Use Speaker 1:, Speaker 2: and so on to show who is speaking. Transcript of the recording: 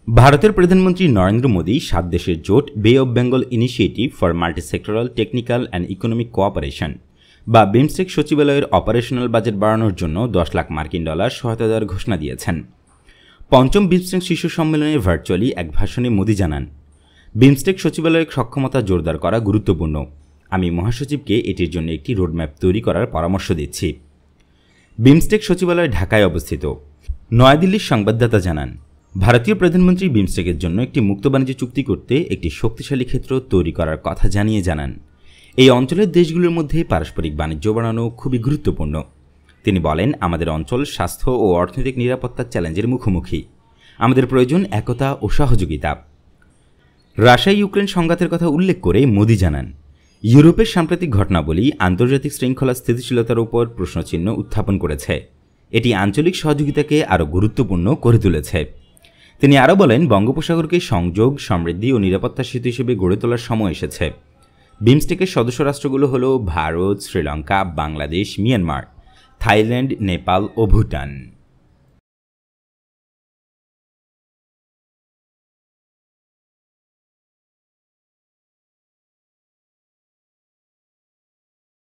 Speaker 1: ভারতের প্রধানমন্ত্রী নরেন্দ্র মোদী 7 দেশের জোট বে of Bengal initiative for multi-sectoral technical and economic cooperation বা বিমস্টেক সচিবালয়ের অপারেশনাল বাজেট বাড়ানোর জন্য $10 লাখ সহায়তা দেওয়ার ঘোষণা দিয়েছেন। পঞ্চম বিমস্টেক শীর্ষ সম্মেলনে ভার্চুয়ালি এক ভাষণে মোদী জানান, বিমস্টেক সচিবালয়ের সক্ষমতা জোরদার করা গুরুত্বপূর্ণ। আমি মহাসচিবকে এটির জন্য একটি রোডম্যাপ তৈরি করার পরামর্শ দিচ্ছি। বিমস্টেক সচিবালয় ঢাকায় অবস্থিত। নয়াদিল্লির সংবাদদাতা জানান, ভারতীয় প্রধানমন্ত্রী বিমস্টেকের জন্য একটি মুক্ত বাণিজ্য চুক্তি করতে একটি শক্তিশালী ক্ষেত্র তৈরি করার কথা জানান। এই অঞ্চলের দেশগুলোর মধ্যে পারস্পরিক বাণিজ্য বাড়ানো খুবই গুরুত্বপূর্ণ। তিনি বলেন, আমাদের অঞ্চল স্বাস্থ্য ও অর্থনৈতিক নিরাপত্তার চ্যালেঞ্জের মুখোমুখি। আমাদের প্রয়োজন একতা ও সহযোগিতা। রাশিয়া ইউক্রেন সংঘাতের কথা উল্লেখ করে মোদী জানান, ইউরোপের সাম্প্রতিক ঘটনাবলী আন্তর্জাতিক শৃঙ্খলা স্থিতিশীলতার উপর প্রশ্নচিহ্ন উত্থাপন করেছে। এটি আঞ্চলিক সহযোগিতাকে আরও গুরুত্বপূর্ণ করে তুলেছে। তিনি আরও বলেন, বঙ্গোপসাগরকে সংযোগ, সমৃদ্ধি ও নিরাপত্তা সেতু হিসেবে গড়ে তোলার সময় এসেছে। বিমস্টেকের সদস্য রাষ্ট্রগুলো হল ভারত, শ্রীলঙ্কা, বাংলাদেশ, মিয়ানমার, থাইল্যান্ড, নেপাল ও ভুটান।